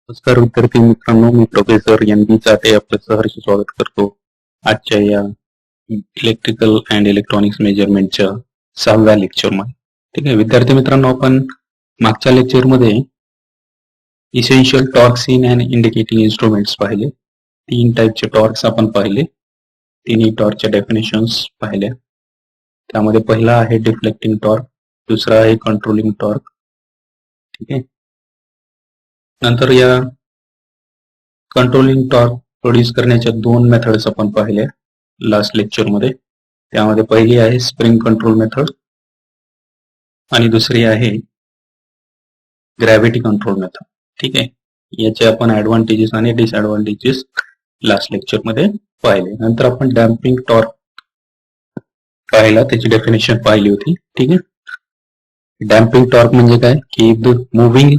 नमस्कार विद्यार्थी मित्रांनो, मी प्रोफेसर एन बी चाटे आपलं सहर्ष स्वागत करतो आजच्या या इलेक्ट्रिकल अँड इलेक्ट्रॉनिक्स मेजरमेंटच्या 6व्या लेक्चरमध्ये. ठीक आहे विद्यार्थी मित्रांनो, आपण मागच्या लेक्चरमध्ये essential torques in and indicating instruments पाहिले. 3 टाईपचे टॉर्क्स आपण पाहिले. तिन्ही टॉर्कच्या डेफिनेशन्स पाहिल्या. त्यामध्ये पहिला आहे डिफ्लेक्टिंग टॉर्क, दुसरा आहे कंट्रोलिंग टॉर्क. ठीक आहे. नंतर या कंट्रोलिंग टॉर्क प्रोड्यूस करण्याच्या 2 मेथड्स आपण पाहिल्या लास्ट लेक्चरमध्ये. त्यामध्ये पहिली आहे स्प्रिंग कंट्रोल मेथड आणि दुसरी आहे ग्रॅव्हिटी कंट्रोल मेथड. ठीक आहे. याचे आपण ऍडव्हान्टेजेस आणि डिसएडव्हान्टेजेस लास्ट लेक्चरमध्ये पाहिले. नंतर आपण डॅम्पिंग टॉर्क पाहिला, त्याची डेफिनेशन पाहिली होती. ठीक आहे. डॅम्पिंग टॉर्क म्हणजे काय की the moving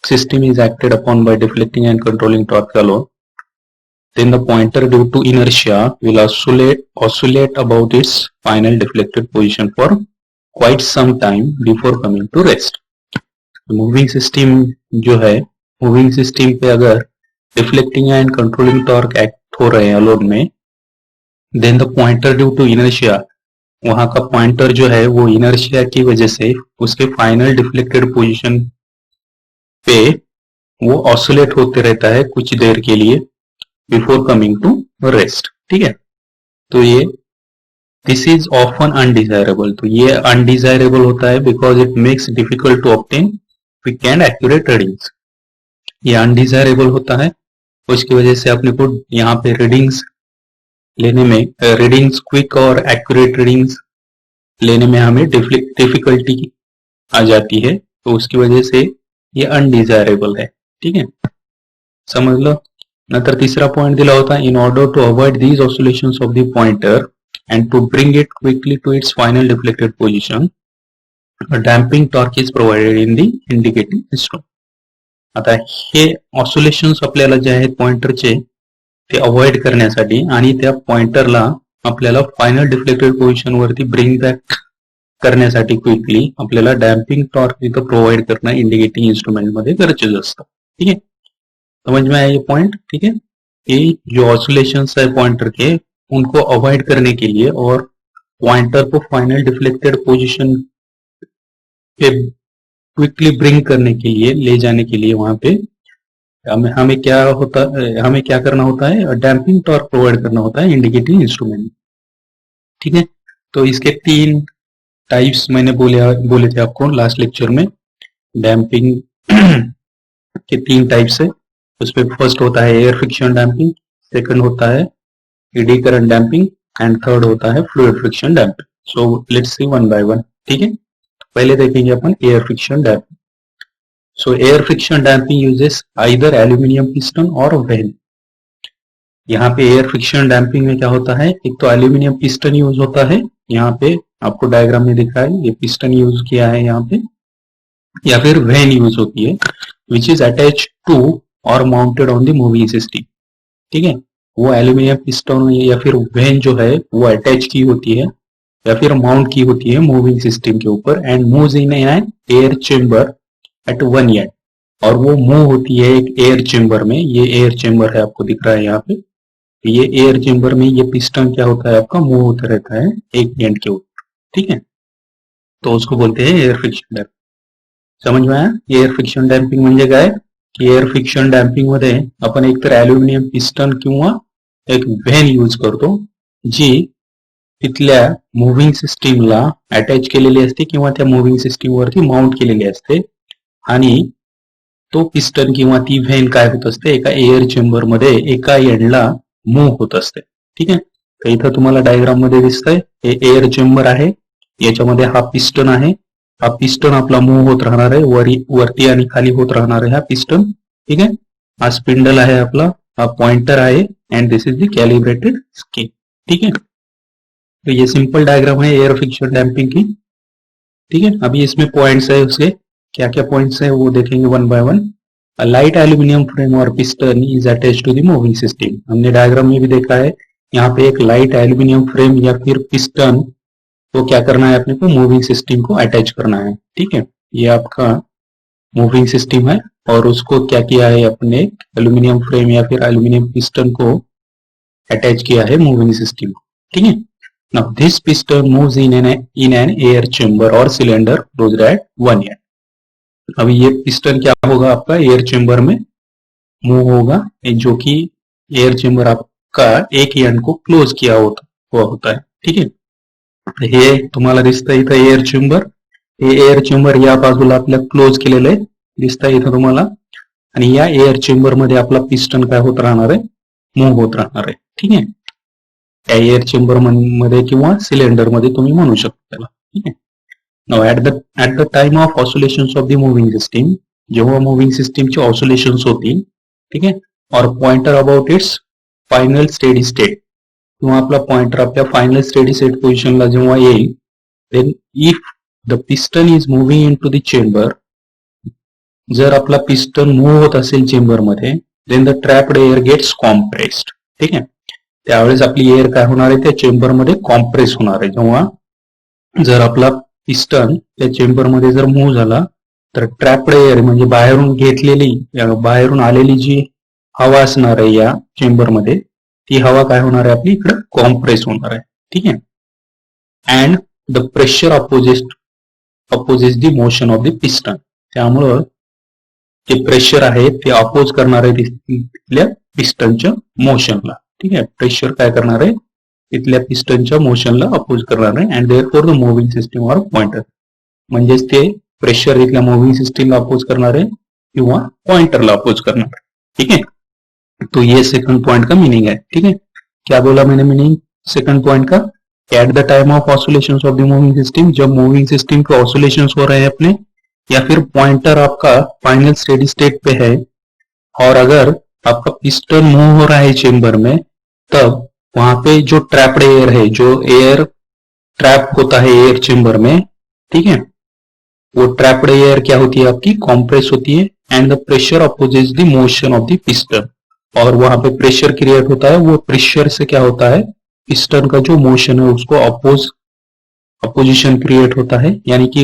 system is acted upon by deflecting and controlling torque alone, then the pointer due to inertia will oscillate about its final deflected position for quite some time before coming to rest. Moving system जो है, moving system पे अगर deflecting and controlling torque act हो रहे हैं alone में, then the pointer due to inertia, वहां का पॉइंटर जो है वो इनर्शिया की वजह से उसके फाइनल डिफ्लेक्टेड पोजीशन पे वो ऑसिलेट होते रहता है कुछ देर के लिए बिफोर कमिंग टू रेस्ट. ठीक है. तो ये दिस इज ऑफन अनडिजायरेबल. तो ये अनडिजायरेबल होता है because it makes difficult to obtain quick and accurate readings. ये अनडिजायरेबल होता है, उसकी वजह से अपने को यहाँ पे रीडिंग्स लेने में, रीडिंग्स क्विक और एक्यूरेट रीडिंग्स लेने में हमें डिफिकल्टी आ जाती है. तो उसकी वजह से ये अनडिजायरेबल है. ठीक है, समझ लो. नंतर तीसरा पॉइंट दिला होता, in order to avoid these oscillations of the pointer and to bring it quickly to its final deflected position, damping torque is provided in the indicating instrument. आता हे ऑसिलेशन्स आपल्याला जे आहेत पॉइंटरचे ते अवॉइड करण्यासाठी आणि त्या पॉइंटरला आपल्याला फायनल डिफ्लेक्टेड पोजिशन वरती ब्रिंग बॅक करण्यासाठी क्विकली आपल्याला डॅम्पिंग टॉर्क इथं प्रोव्हाइड करणं इंडिकेटिंग इंस्ट्रूमेंट मध्ये गरजेचं असतं. ठीक है, समझ में आया ये पॉइंट. ठीक है, ये जो ऑसिलेशंस है पॉइंटर के, उनको अवॉइड करने के लिए और पॉइंटर को फाइनल डिफ्लेक्टेड पोजीशन पे क्विकली ब्रिंग करने के लिए, ले जाने के लिए वहां पे हमें क्या करना होता है, डैम्पिंग टॉर्क प्रोवाइड करना होता है इंडिकेटिंग इंस्ट्रूमेंट. ठीक है. तो इसके 3 टाइप्स मैंने बोले थे आपको लास्ट लेक्चर में. डैम्पिंग के 3 टाइप्स है. उसमें फर्स्ट होता है एयर फ्रिक्शन डैम्पिंग, सेकंड होता है eddy current damping and third होता है fluid friction damping. So let's see one by one. ठीक है, पहले देखेंगे अपन air friction damping. So air friction damping uses either aluminium piston और वेन. यहाँ पे एयर फ्रिक्शन डैम्पिंग में क्या होता है, एक तो एल्यूमिनियम पिस्टन यूज होता है, यहाँ पे आपको डायग्राम में दिखा है, ये पिस्टन यूज किया है यहाँ पे, या फिर वेन यूज होती है विच इज अटैच टू और mounted on the moving system. ठीक है, वो एल्यूमिनियम पिस्टन या फिर वेन जो है वो अटैच की होती है या फिर माउंट की होती है मूविंग सिस्टम के ऊपर and moves in an air chamber at one end. और वो मूव होती है एक एयर चेम्बर में. ये एयर चेम्बर है, आपको दिख रहा है यहाँ पे. ये एयर चेम्बर में ये पिस्टन क्या होता है, आपका मूव होता रहता है एक एंड के ऊपर. ठीक है, तो उसको बोलते हैं एयर फ्रिक्शन डॅम्पिंग. समझ में आया. एयर फ्रिक्शन डॅम्पिंग म्हणजे काय की एयर फ्रिक्शन डॅम्पिंग मध्ये आपण एकतर ऍल्युमिनियम पिस्टन किंवा एक व्हेन यूज करतो जी तिथल्या मूव्हिंग सिस्टीमला अटॅच केलेली असते किंवा त्या मूव्हिंग सिस्टीम वरती माउंट केलेली असते आणि तो पिस्टन किंवा ती व्हेन काय होत असते, एका एअर चेंबर मध्ये एका एंडला मूव्ह होत असते. ठीक आहे, तर इथं तुम्हाला डायग्राम मध्ये दिसतंय हे एअर चेंबर आहे, याच्यामध्ये हा पिस्टन आहे. हा पिस्टन आपला मूव्ह होत राहणार आहे, वरती आणि खाली होत राहणार आहे हा पिस्टन. ठीक आहे, हा स्पिंडल आहे आपला, हा पॉइंटर आहे and this is the calibrated scale. ठीक है, तो ये सिंपल डायग्राम है एयर फ्रिक्शन डैम्पिंग की. ठीक है, अभी इसमें पॉइंट्स है, उसके क्या क्या पॉइंट्स है वो देखेंगे one by one. A light aluminium frame और piston is attached to the moving system. हमने डायग्राम में भी देखा है, यहाँ पे एक लाइट एल्यूमिनियम फ्रेम या फिर पिस्टन को क्या करना है, अपने को मूविंग सिस्टम को अटैच करना है. ठीक है, ये आपका मूविंग सिस्टम है और उसको क्या किया है अपने एल्यूमिनियम फ्रेम या फिर एल्यूमिनियम पिस्टन को अटैच किया है मूविंग सिस्टम, ठीक है। Now this piston moves in an air chamber और सिलेंडर क्लोज्ड एट 1 एंड। अभी ये पिस्टन क्या होगा आपका एयर चेंबर में मूव होगा, जो कि एयर चेंबर आपका एक एंड को क्लोज किया हुआ होता है, ठीक है। हे तुम्हाला दिसतंय इथं एअर चेंबर, हे एअर चेंबर या बाजूला आपल्या क्लोज केलेलं आहे, दिसतंय इथं तुम्हाला, आणि या एअर चेंबर मध्ये आपला पिस्टन काय होत राहणार आहे, मूव्ह होत राहणार आहे, ठीक आहे। या एअर चेंबर मध्ये किंवा सिलेंडर मध्ये तुम्ही म्हणू शकता त्याला, ठीक आहे। Now at the time of oscillations of the moving system, जेव्हा मूव्हिंग सिस्टीमचे ऑसिलेशन्स होतील, ठीक आहे, और pointer about it's final steady state, किंवा आपला पॉइंटर आपल्या फायनल स्टेडी स्टेट पोझिशनला जेव्हा येईल, then if the piston is moving in to the chamber, जर आपला पिस्टन मूव्ह होत असेल चेंबर मध्ये, then the trapped air gets compressed, ठीक आहे। त्यावेळेस आपली एअर काय होणार आहे, त्या चेंबर मध्ये कॉम्प्रेस होणार आहे। जेव्हा जर आपला पिस्टन त्या चेंबर मध्ये जर मूव्ह झाला, तर ट्रॅप्ड एअर म्हणजे बाहेरून घेतलेली, बाहेरून आलेली जी हवा असणार आहे या चेंबर मध्ये, ती हवा काय होणार आहे आपली इकडे कॉम्प्रेस होणार आहे, ठीक आहे। And the pressure opposes the motion of the piston, त्यामुळं जे प्रेशर आहे ते अपोज करणार आहे तिथल्या पिस्टनच्या मोशनला, ठीक आहे। प्रेशर काय करणार आहे, तिथल्या पिस्टनच्या मोशनला अपोज करणार आहे, and therefore the moving system or pointer, म्हणजेच ते प्रेशर इथल्या मूव्हिंग सिस्टमला अपोज करणार आहे किंवा पॉइंटरला अपोज करणार आहे, ठीक है। तो ये सेकंड पॉइंट का मीनिंग है, ठीक है। क्या बोला मैंने मीनिंग सेकंड पॉइंट का, at the time of oscillations of the moving system, जब मूविंग सिस्टम के ऑसिलेशंस हो रहे हैं अपने, या फिर पॉइंटर आपका फाइनल स्टेडी स्टेट पे है, और अगर आपका पिस्टन मूव हो रहा है चेंबर में, तब वहां पे जो ट्रैप्ड एयर है, जो एयर ट्रैप होता है एयर चेंबर में, ठीक है, वो ट्रैप्ड एयर क्या होती है आपकी कॉम्प्रेस होती है, and the pressure opposes the motion of the piston, और वहां पे प्रेशर क्रिएट होता है, वो प्रेशर से क्या होता है, पिस्टन का जो मोशन है उसको अपोजिशन क्रिएट होता है, यानी कि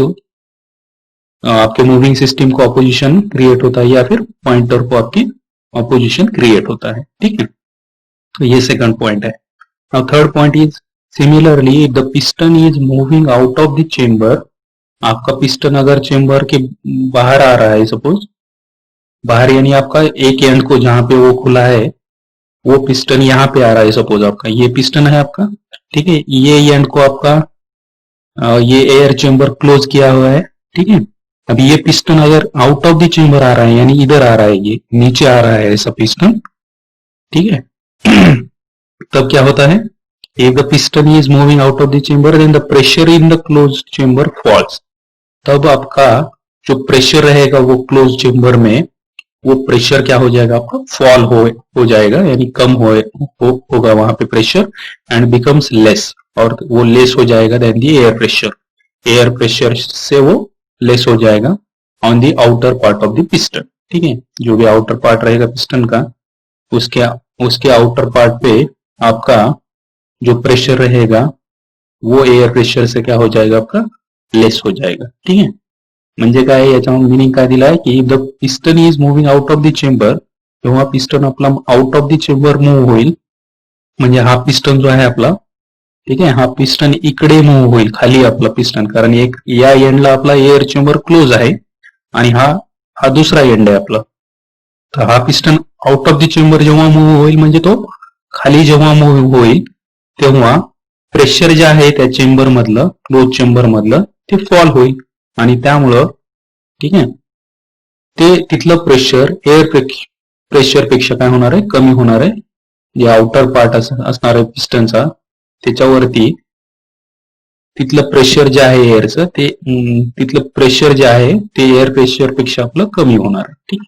आपके मूविंग सिस्टम को अपोजिशन क्रिएट होता है, या फिर पॉइंटर को आपकी अपोजिशन क्रिएट होता है, ठीक है। तो ये सेकंड पॉइंट है। Now third point is similarly the piston is moving out of the chamber, आपका पिस्टन अगर चेंबर के बाहर आ रहा है, सपोज बाहर यानी आपका एक एंड को जहां पे वो खुला है, वो पिस्टन यहाँ पे आ रहा है, सपोज आपका ये पिस्टन है आपका, ठीक है, ये एंड को आपका ये एयर चेंबर क्लोज किया हुआ है, ठीक है। अभी ये पिस्टन अगर आउट ऑफ द चेंबर आ रहा है, यानी इधर आ रहा है, ये नीचे आ रहा है ऐसा पिस्टन, ठीक है, तब क्या होता है, if the piston is moving out of the chamber, then the pressure in the closed chamber falls, तब आपका जो प्रेशर रहेगा वो क्लोज चेंबर में, वो प्रेशर क्या हो जाएगा आपका फॉल हो जाएगा, यानी कम होगा वहां पे प्रेशर, एंड बिकम्स लेस, और वो लेस हो जाएगा then the air pressure, air pressure से वो लेस हो जाएगा on the outer part of the piston, ठीक है। जो भी आउटर पार्ट रहेगा पिस्टन का, उसके आउटर पार्ट पे आपका जो प्रेशर रहेगा वो एयर प्रेशर से क्या हो जाएगा आपका लेस हो जाएगा, ठीक है। म्हणजे काय याच्या मीनिंग काय दिलाय की the piston is moving out of the chamber, जेव्हा पिस्टन आपला out of the chamber move होईल, म्हणजे हा पिस्टन जो आहे आपला, ठीक आहे, हा पिस्टन इकडे मूव्ह होईल खाली आपला पिस्टन, कारण एक या एंडला आपला एअर चेंबर क्लोज आहे आणि हा दुसरा एंड आहे आपला, तर हा piston out of the chamber जेव्हा मूव्ह होईल, म्हणजे तो खाली जेव्हा मूव्ह होईल, तेव्हा प्रेशर जे आहे त्या चेंबर मधलं, क्लोज चेंबर मधलं, ते फॉल होईल, आणि त्यामुळं, ठीक आहे, ते तिथलं प्रेशर एअर प्रेशर पेक्षा काय होणार आहे, कमी होणार आहे, जे आउटर पार्ट असणार आहे पिस्टनचा, त्याच्यावरती तिथलं प्रेशर जे आहे एअरचं, ते तिथलं प्रेशर जे आहे ते एअर प्रेशर पेक्षा आपलं कमी होणार आहे, ठीक.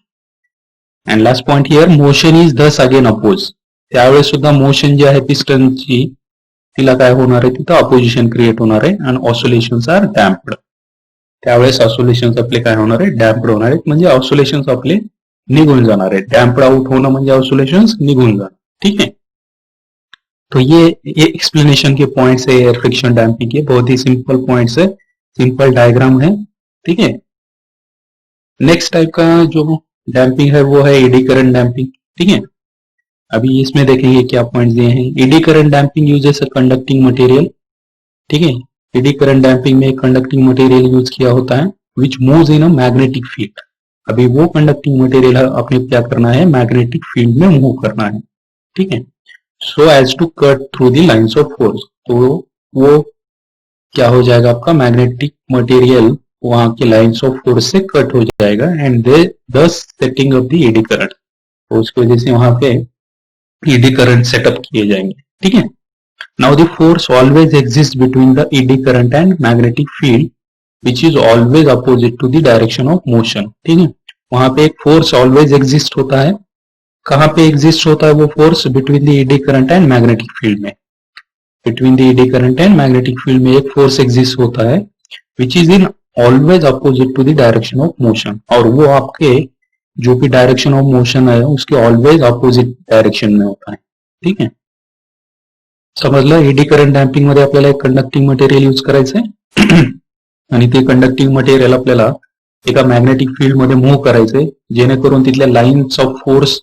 And last point here, motion is Dhas again oppose, त्यावेळेस सुद्धा मोशन जी आहे पिस्टनची, तिला काय होणार आहे, तिथं अपोजिशन क्रिएट होणार आहे, आणि ऑसिलेशन्स आर डॅम्प्ड, त्यावेळेस ऑसिलेशन्स आपले काय होणार आहे, डॅम्प्ड होणार आहेत, म्हणजे ऑसिलेशन्स आपले निघून जाणार आहे, डॅम्प्ड आउट होणं म्हणजे ऑसिलेशन्स निघून जाणं, ठीक है। तो ये एक्सप्लेनेशन के पॉइंट्स है एयर फ्रिक्शन डैम्पिंग के, बहुत ही सिंपल पॉइंट्स है, सिंपल डायग्राम है, ठीक है। नेक्स्ट टाइप का जो डैम्पिंग है वो है एडी करंट डैम्पिंग। ठीक है, अभी इसमें देखेंगे क्या पॉइंट्स दिए हैं। AD current damping uses a conducting material. ठीक है, एडी करंट डैम्पिंग में कंडक्टिंग मटेरियल यूज किया होता है विच moves in a magnetic field. अभी वो कंडक्टिंग मटेरियल अपने क्या करना है, मैग्नेटिक फील्ड में मूव करना है। ठीक है, so as to cut through the lines of force. तो वो क्या हो जाएगा, आपका मैग्नेटिक मटेरियल वहां के लाइंस ऑफ फोर्स से कट हो जाएगा एंड दे दस setting of the eddy current. तो उसकी वजह से वहां पे एडी करंट सेटअप किए जाएंगे। ठीक है, now the force always exist between the eddy current and magnetic field which is always opposite to the direction of motion. ठीक है, वहां पे एक फोर्स ऑलवेज एग्जिस्ट होता है। कहां पे एग्जिस्ट होता है वो force, between the eddy current and magnetic field में। Between the eddy current and magnetic field में एक फोर्स एग्जिस्ट होता है which is in always opposite to the direction of motion, और वो आपके जो भी डायरेक्शन ऑफ मोशन है उसके ऑलवेज अपोजिट डायरेक्शन में होता है। ठीक आहे, समजलं। एडी करंट डॅम्पिंग मध्ये आपल्याला एक कंडक्टिंग मटेरियल यूज करायचंय आणि ते कंडक्टिंग मटेरियल आपल्याला एका मॅग्नेटिक फील्ड मध्ये मूव्ह करायचंय, जेणेकरून तिथल्या लाईन्स ऑफ फोर्स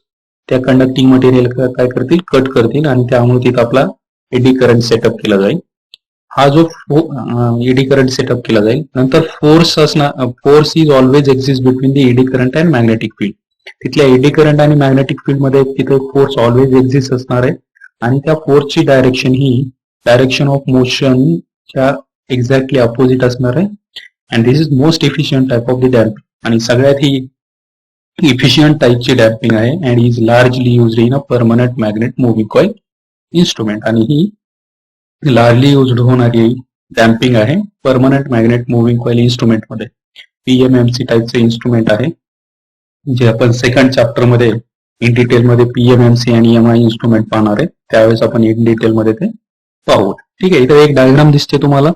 त्या कंडक्टिंग मटेरियल काय करतील, कट करतील आणि त्यामुळे तिथं आपला एडी करंट सेटअप केला जाईल। हा जो एडी करंट सेटअप केला जाईल, नंतर force is always exist between the eddy current and magnetic field. तिथल्या एडी करंट आणि मॅग्नेटिक फील्ड मध्ये तिथे फोर्स ऑलवेज एक्झिस्ट असणार आहे आणि त्या फोर्सची डायरेक्शन ही डायरेक्शन ऑफ मोशनच्या एक्झॅक्टली अपोजिट असणार आहे and this is most efficient type of the damping आणि सगळ्यात ही इफिशियंट टाइपची डॅम्पिंग आहे and is largely used in a permanent magnet moving coil instrument. आणि ही लार्जली युज्ड होणारी डॅम्पिंग आहे permanent magnet moving coil instrument मध्ये। पीएमएमसी टाइपचे इन्स्ट्रुमेंट आहे जे आपण सेकंड चॅप्टर मध्ये इन डिटेल मध्ये पीएमएमसी आणि एमआय इन्स्ट्रुमेंट पाहणार आहे, त्यावेळेस आपण इन डिटेल मध्ये ते पाहू। ठीक आहे, इथे एक डायग्राम दिसते तुम्हाला।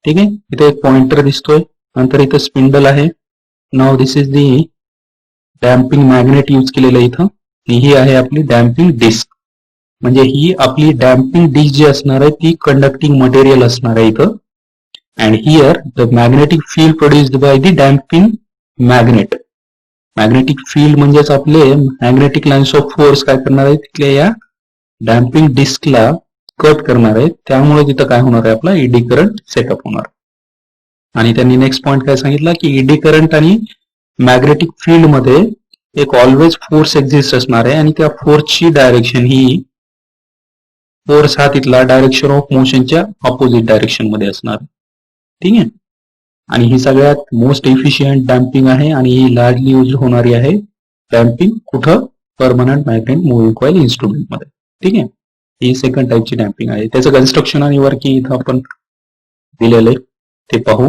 ठीक आहे, इथे एक पॉइंटर दिसतोय, नंतर इथे स्पिंडल आहे। Now this is the damping magnet use केलेलं इथं। ही आहे आपली डॅम्पिंग डिस्क, म्हणजे ही आपली डॅम्पिंग डिस्क जी असणार आहे ती कंडक्टिंग मटेरियल असणार आहे इथं। And here the magnetic field produced by the damping magnet. Magnetic field म्हणजेच आपले मॅग्नेटिक लाइन्स ऑफ फोर्स काय करणार आहे, तिथल्या या डॅम्पिंग डिस्कला कट करणार आहे, त्यामुळे तिथं काय होणार आहे, आपला एडी करंट सेटअप होणार। आणि त्यांनी नेक्स्ट पॉइंट काय सांगितलं की एडी करंट आणि मॅग्नेटिक फील्ड मध्ये एक ऑलवेज फोर्स एक्झिस्ट असणार आहे आणि त्या फोर्सची डायरेक्शन ही फोर्स हा तिथला डायरेक्शन ऑफ मोशनच्या ऑपोजिट डायरेक्शन मध्ये असणार। ठीक आहे, आणि ही सगळ्यात मोस्ट इफिशियंट डॅम्पिंग आहे आणि ही लार्जली यूज होणारी आहे डॅम्पिंग कुठं, permanent magnet moving coil instrument मध्ये। ठीक आहे, ही सेकंड टाइपची डॅम्पिंग आहे। त्याचं कन्स्ट्रक्शन आणि वर्किंग इथं आपण दिलेलं आहे ते पाहू।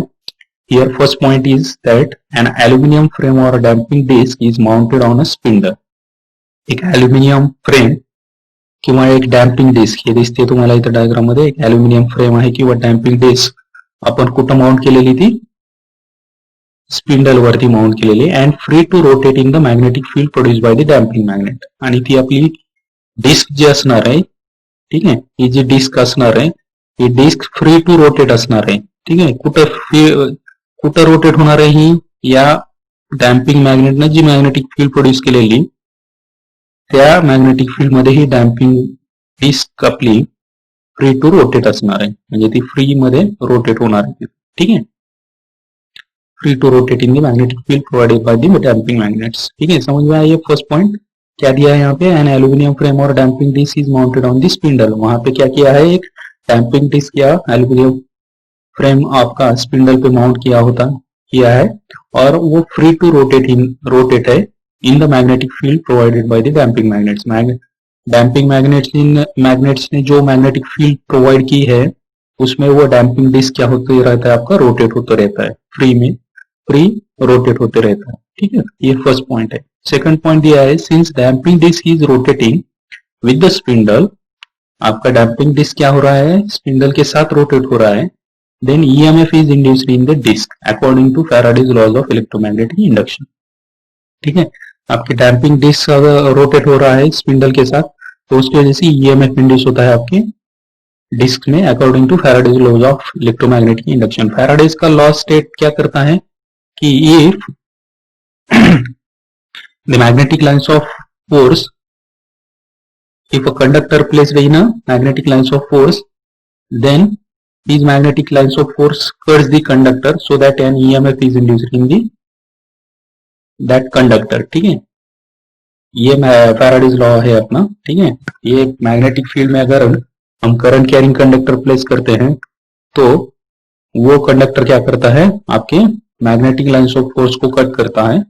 Here first point is that an aluminium frame और damping disc is mounted on a spindle. एक अल्युमिनियम फ्रेम किंवा एक डॅम्पिंग डिस्क हे दिसते तुम्हाला इथं डायग्राम मध्ये। एक अल्युमिनियम फ्रेम आहे किंवा डॅम्पिंग डिस्क आपण कुठं माउंट केलेली, ती स्पिंडल वरती माउंट केलेली and free to rotate in the magnetic field produce by the damping magnet. आणि ती आपली डिस्क जी असणार आहे, ठीक आहे, ही जी डिस्क असणार आहे ही डिस्क फ्री टू रोटेट असणार आहे। ठीक आहे, कुठं रोटेट होणार आहे, ही या डॅम्पिंग मॅग्नेटनं जी मॅग्नेटिक फील्ड प्रोड्यूस केलेली त्या मॅग्नेटिक फील्ड मध्ये ही डॅम्पिंग डिस्क आपली फ्री टू रोटेट असणार आहे, म्हणजे ती फ्री मध्ये रोटेट होणार आहे। ठीक आहे, free to rotate in the magnetic field provided by the damping magnets. ठीक है, समझ में आइए। फर्स्ट पॉइंट क्या दिया है यहाँ पे, एन एल्यूमिनियम फ्रेम और damping disc is mounted on the spindle. वहां पे क्या किया है, एक डैम्पिंग डिस्क या एल्यूमिनियम फ्रेम आपका स्पिंडल पे माउंट किया है और वो फ्री टू रोटेट है in the magnetic field provided by the damping magnets. Damping magnets ने जो मैग्नेटिक फील्ड प्रोवाइड की है उसमें वो डैम्पिंग डिस्क क्या होते रहता है, आपका रोटेट होता रहता है, फ्री रोटेट होते रहता है। ठीक है, ये फर्स्ट पॉइंट है। सेकंड पॉइंट दिया है, since damping disc is rotating with the spindle, आपका डैम्पिंग डिस्क क्या हो रहा है, स्पिंडल के साथ रोटेट हो रहा है, then EMF is induced in the disc according to Faraday's laws of electromagnetic induction. ठीक है, आपके डैम्पिंग डिस्क रोटेट हो रहा है स्पिंडल के साथ, तो उसकी वजह से ईएमएफ इंड्यूस होता है आपके डिस्क में according to Faraday's laws of electromagnetic induction. Faraday's का लॉ स्टेट क्या करता है कि if The magnetic lines of force, if a conductor placed in a magnetic lines of force, then these magnetic lines of force cuts the conductor so that an EMF is induced in the that conductor. ठीक है, ये Faraday's law है अपना. ठीक है, ये magnetic field में अगर हम करंट कैरिंग कंडक्टर प्लेस करते हैं तो वो कंडक्टर क्या करता है, आपके मैग्नेटिक लाइंस ऑफ फोर्स को कट करता है,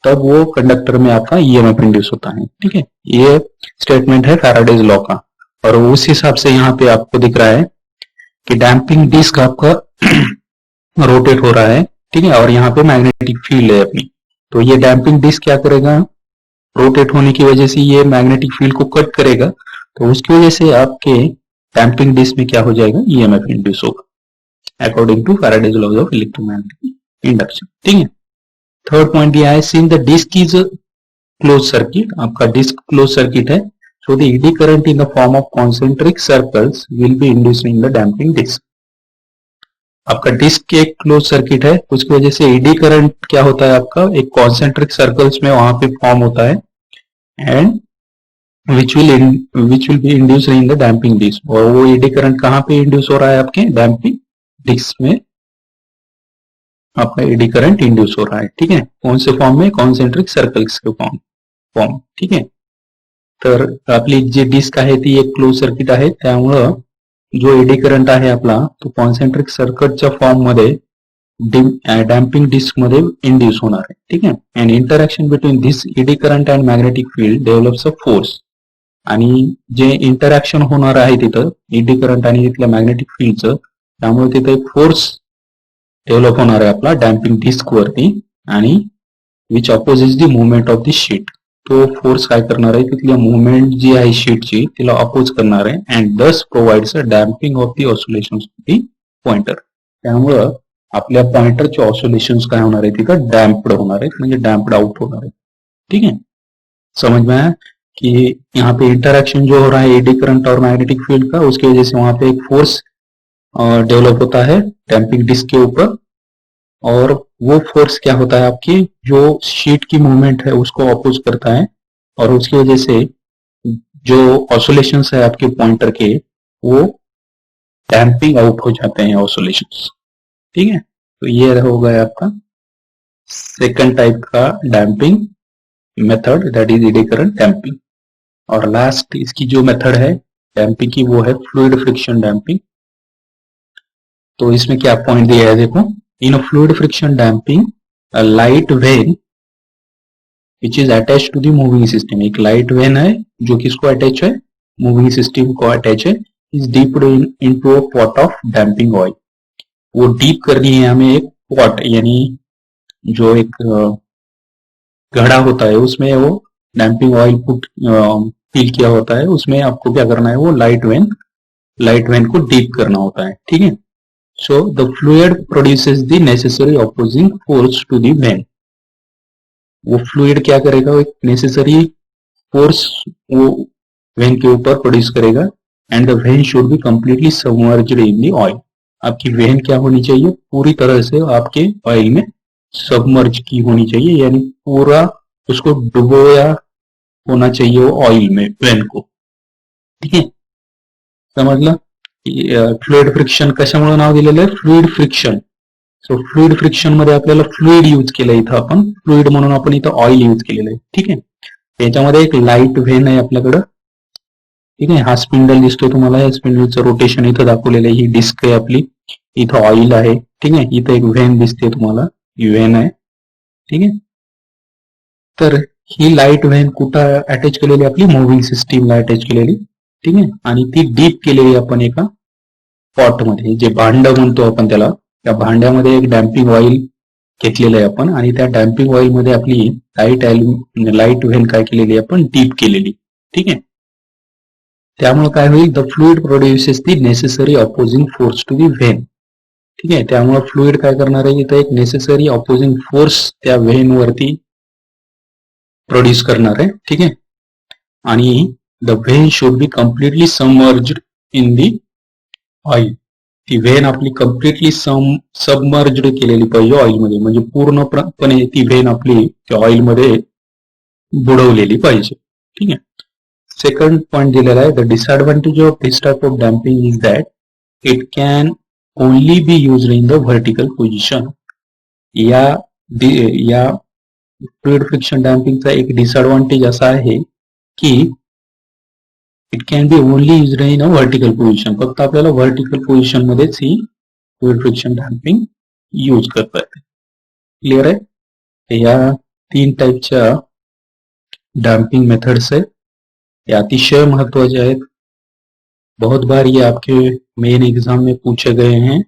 तब वो कंडक्टर में आपका ईएमएफ इंड्यूस होता है. ठीक है, ये स्टेटमेंट है फैराडेज लॉ का. और उस हिसाब से यहाँ पे आपको दिख रहा है कि डैम्पिंग डिस्क आपका रोटेट हो रहा है. ठीक है, और यहाँ पे मैग्नेटिक फील्ड है अपनी, तो ये डैम्पिंग डिस्क क्या करेगा, रोटेट होने की वजह से ये मैग्नेटिक फील्ड को कट करेगा, तो उसकी वजह से आपके डैम्पिंग डिस्क में क्या हो जाएगा, ईएमएफ इंड्यूस होगा according to Faraday's law of electromagnetic induction. ठीक है, थर्ड पॉइंट दिया है, since the disc is close circuit, आपका डिस्क क्लोज सर्किट है, so the eddy current in the form of concentric circles will be induced in the damping disc. आपका disc एक close circuit है, उसकी वजह से एडी करंट क्या होता है आपका, एक कॉन्सेंट्रिक सर्कल्स में वहां पे फॉर्म होता है, and which will be induced in the damping disc. और वो एडी करंट कहाँ पे इंड्यूस हो रहा है, आपके डैम्पिंग डिस्क में आपका एडी करंट इंड्यूस हो रहा है. ठीक है, कौन से फॉर्म में, कॉन्सेंट्रिक सर्कल्स के फॉर्म. ठीक है, तर आपली जी डिस्क आहे ती एक क्लोज सर्किट आहे, त्यामुळं जो एडी करंट आहे आपला तो कॉन्सेंट्रिक सर्किटच्या फॉर्म मध्ये डॅम्पिंग डिस्क मध्ये इंड्यूस होणार आहे. ठीक आहे, and interaction between this AD current and magnetic field develops a force. आणि जे इंटरॅक्शन होणार आहे तिथं एडी करंट आणि तिथल्या मॅग्नेटिक फील्डचं, त्यामुळे तिथे एक फोर्स डेव्हलप होणार आहे आपला डॅम्पिंग डिस्क वरती, आणि which opposes the movement of the sheet. तो फोर्स काय करणार आहे, तिथली मुवमेंट जी आहे शीटची तिला अपोज करणार आहे, अँड दस provides a damping of the oscillations of the pointer. त्यामुळं आपल्या पॉइंटरचे ऑसिलेशन्स काय होणार आहे, तिथं डॅम्प्ड होणार आहेत, म्हणजे डॅम्प्ड आउट होणार आहे. ठीक है, समझ में आया कि यहाँ पे इंटरक्शन जो हो रहा है एडी करंट और मैग्नेटिक फील्ड का, उसकी वजह से वहां पे एक फोर्स डेवलप होता है डैम्पिंग डिस्क के ऊपर, और वो फोर्स क्या होता है, आपकी जो शीट की मूवमेंट है उसको अपोज करता है, और उसकी वजह से जो ऑसिलेशंस है आपके पॉइंटर के वो डैम्पिंग आउट हो जाते हैं ऑसिलेशंस. ठीक है, तो ये हो गया आपका सेकंड टाइप का damping method, that is AD current damping. और लास्ट इसकी जो मेथड है डैम्पिंग की वो है फ्लूइड फ्रिक्शन डैम्पिंग. तो इसमें क्या पॉइंट दिया है देखो, in a fluid friction damping a light vein which is attached to the moving system, एक light vein है जो किसको अटैच है, मूविंग सिस्टम को अटैच है, is dipped into a pot of damping oil. वो डीप करनी है हमें एक पॉट, यानी जो एक घड़ा होता है उसमें वो डैम्पिंग ऑयल पुट फिल किया होता है, उसमें आपको क्या करना है, वो लाइट वेन को डीप करना होता है. ठीक है, so the fluid produces the necessary opposing force to the vein. वो फ्लूइड क्या करेगा, एक नेसेसरी फोर्स वो वेन के ऊपर प्रोड्यूस करेगा, and the when should be completely submerged in the oil. आपकी वेन क्या होनी चाहिए, पूरी तरह से आपके ऑयल में सबमर्ज की होनी चाहिए, यानी पूरा उसको डुबोया होना चाहिए वो ऑयल में वेन को. ठीक है, समझलं. फ्लुइड फ्रिक्शन कशामुळे नाव दिलेलं आहे, फ्लुइड फ्रिक्शन. सो फ्लुइड फ्रिक्शन मध्ये आपल्याला फ्लुइड यूज केलं, इथं आपण फ्लुइड म्हणून आपण इथं ऑइल यूज केलेलं आहे. ठीक आहे, त्याच्यामध्ये एक लाईट व्हेन आहे आपल्याकडं. ठीक आहे, हा स्पिंडल दिसतोय तुम्हाला, या स्पिंडलचं रोटेशन इथं दाखवलेलं आहे, ही डिस्क आहे आपली, इथं ऑइल आहे. ठीक आहे, इथं एक व्हेन दिसते तुम्हाला, ही व्हेन आहे. ठीक आहे, तर ही लाईट व्हेन कुठं अटॅच केलेली, आपली मूव्हिंग सिस्टीमला अटॅच केलेली. ठीक आहे, आणि ती डीप केलेली आपण एका पॉट मध्ये, जे भांड म्हणतो आपण त्याला, त्या भांड्यामध्ये एक डॅम्पिंग ऑइल घेतलेलं आहे आपण, आणि त्या डॅम्पिंग ऑइल मध्ये आपली लाईट व्हेन काय केलेली आपण, डीप केलेली. ठीक आहे, त्यामुळे काय होईल, the fluid produces the necessary opposing force to the vane. ठीक आहे, त्यामुळे फ्लुइड काय करणार आहे, इथं एक नेसेसरी अपोजिंग फोर्स त्या व्हेन वरती प्रोड्यूस करणार आहे. ठीक आहे, आणि the vein should be completely submerged in the oil. ती व्हेन आपली कम्प्लिटली सबमर्ज्ड केलेली पाहिजे ऑइलमध्ये, म्हणजे पूर्णपणे ती व्हेन आपली ऑइलमध्ये बुडवलेली पाहिजे. ठीक आहे. सेकंड पॉइंट दिलेला आहे, the disadvantage of this type of damping is that it can only be used in the vertical position. या फ्लुइड फ्रिक्शन डॅम्पिंगचा एक डिसएडव्हान्टेज असा आहे की it can be only used in a vertical position. फक्त आपल्याला vertical position मध्येच ही fluid friction damping use करता येते. क्लिअर आहे. या 3 टाइपच्या डैम्पिंग मेथड्स है, ये अतिशय महत्वाचे आहेत. बहुत बार ये आपके मेन एग्जाम में पूछे गए हैं.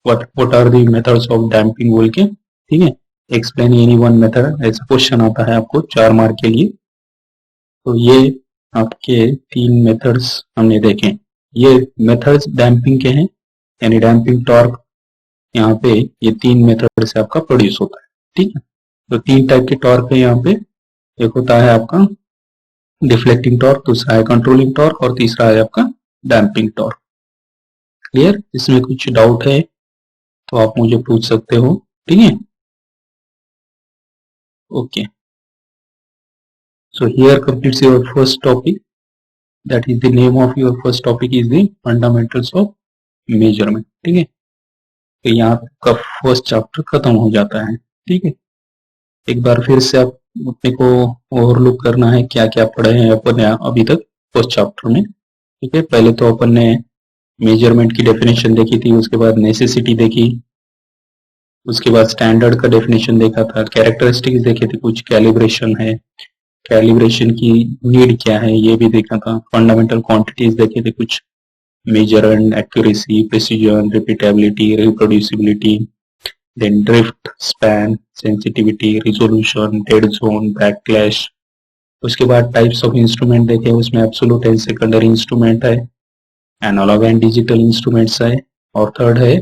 What are the methods of damping बोल के. ठीक है, एक्सप्लेन एनी वन मेथड, ऐसा क्वेश्चन आता है आपको 4 मार्क के लिए. तो ये आपके 3 मेथड्स हमने देखे. ये मेथड्स डैम्पिंग के हैं, यानी डैम्पिंग टॉर्क यहाँ पे ये 3 मेथड से आपका प्रोड्यूस होता है. ठीक है, तो 3 टाइप के टॉर्क है यहाँ पे. एक होता है आपका डिफ्लेक्टिंग टॉर्क, दूसरा है कंट्रोलिंग टॉर्क और तीसरा है आपका डैम्पिंग टॉर्क. क्लियर. इसमें कुछ डाउट है तो आप मुझे पूछ सकते हो. ठीक है. Okay, so here completes your first topic. That is the name of your first topic is the fundamentals of measurement. ठीक है, तो यहाँ का फर्स्ट चैप्टर खत्म हो जाता है. ठीक है, एक बार फिर से आप अपने को ओवरलुक करना है क्या क्या पढ़े हैं अपन अभी तक फर्स्ट चैप्टर में. ठीक है, पहले तो अपन ने मेजरमेंट की डेफिनेशन देखी थी, उसके बाद नेसेसिटी देखी, उसके बाद स्टैंडर्ड का डेफिनेशन देखा था, कैरेक्टरिस्टिक्स देखे थे, कुछ कैलिब्रेशन है, कैलिब्रेशन की नीड क्या है ये भी देखा था, फंडामेंटल क्वांटिटीज देखे थे कुछ, measurement, accuracy, precision, repeatability, reproducibility, then drift, span, sensitivity, resolution, dead zone, backlash. उसके बाद टाइप्स ऑफ इंस्ट्रूमेंट देखे, उसमें एब्सोल्यूट एंड सेकेंडरी इंस्ट्रूमेंट है, एनालॉग एंड डिजिटल इंस्ट्रूमेंट्स है, और थर्ड है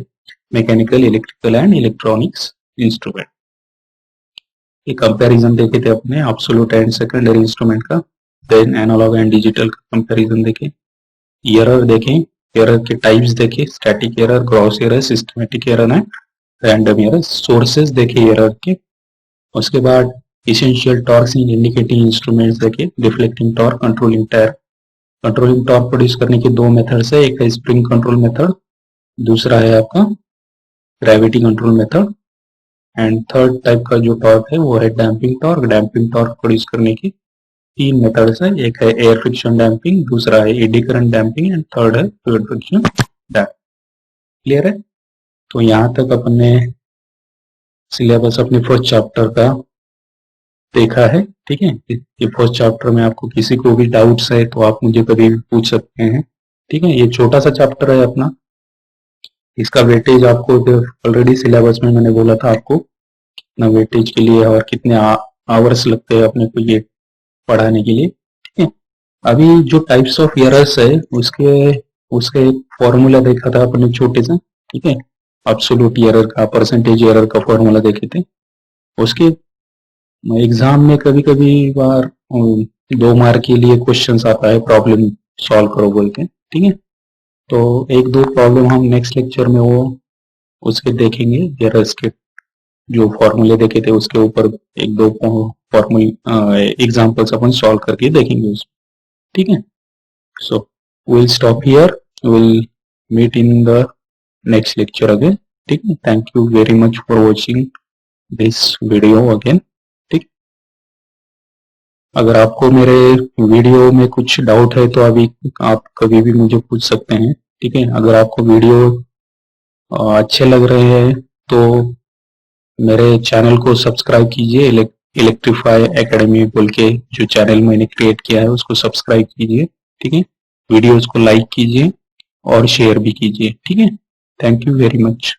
mechanical, electrical and electronics instrument. एक कंपैरिजन देखे थे अपने एब्सोल्यूट एंड सेकेंडरी इंस्ट्रूमेंट का, देन एनालॉग एंड डिजिटल का कंपैरिजन देखे, एरर देखें, एरर के टाइप्स देखे, static error, gross error, systematic error and random error, sources देखे एरर के. उसके बाद essential torques in indicating instruments देखे, deflecting torque, controlling torque. Controlling torque produce करने के 2 मेथड्स है, एक है स्प्रिंग कंट्रोल मेथड, दूसरा है आपका gravity control method, and third type का जो टॉर्क है वो है damping torque. Damping torque produce करने की 3 मेथड्स है, एक है एयर फ्रिक्शन डैम्पिंग, दूसरा है eddy current damping and third है फ्लूइड फ्रिक्शन डैम्पिंग. क्लियर है. तो यहाँ तक अपने सिलेबस अपने फर्स्ट चैप्टर का देखा है. ठीक है, ये फर्स्ट चैप्टर में आपको किसी को भी डाउट्स है तो आप मुझे कभी भी पूछ सकते हैं. ठीक है, ये छोटा सा चैप्टर है अपना, इसका वेटेज आपको ऑलरेडी सिलेबस में मैंने बोला था आपको कितना वेटेज के लिए और कितने आवर्स लगते हैं अपने को ये पढ़ाने के लिए. ठीक है, अभी जो टाइप्स ऑफ एरर्स है उसके एक फॉर्मूला देखा था अपने छोटे से. ठीक है, एब्सोल्यूट एरर का, परसेंटेज एरर का फॉर्मूला देखे थे. उसके एग्जाम में कभी कभी बार 2 मार्क के लिए क्वेश्चंस आता है, प्रॉब्लम सॉल्व करो बोल के. ठीक है, तो 1-2 प्रॉब्लम हम नेक्स्ट लेक्चर में वो उसके देखेंगे, एरर्स के जो फॉर्मूले देखे थे उसके ऊपर 1-2 फॉर्मूले एग्जांपल्स अपन सॉल्व करके देखेंगे उसमें. ठीक है, सो we'll stop here, we'll meet in the next lecture again. ठीक है, thank you very much for watching this video again. ठीक, अगर आपको मेरे वीडियो में कुछ डाउट है तो अभी आप कभी भी मुझे पूछ सकते हैं. ठीक है, अगर आपको वीडियो अच्छे लग रहे हैं तो मेरे चैनल को सब्सक्राइब कीजिए. इलेक्ट्रीफाई एकेडमी बोल के जो चैनल मैंने क्रिएट किया है उसको सब्सक्राइब कीजिए. ठीक है, वीडियोस को लाइक कीजिए और शेयर भी कीजिए. ठीक है, थैंक यू वेरी मच.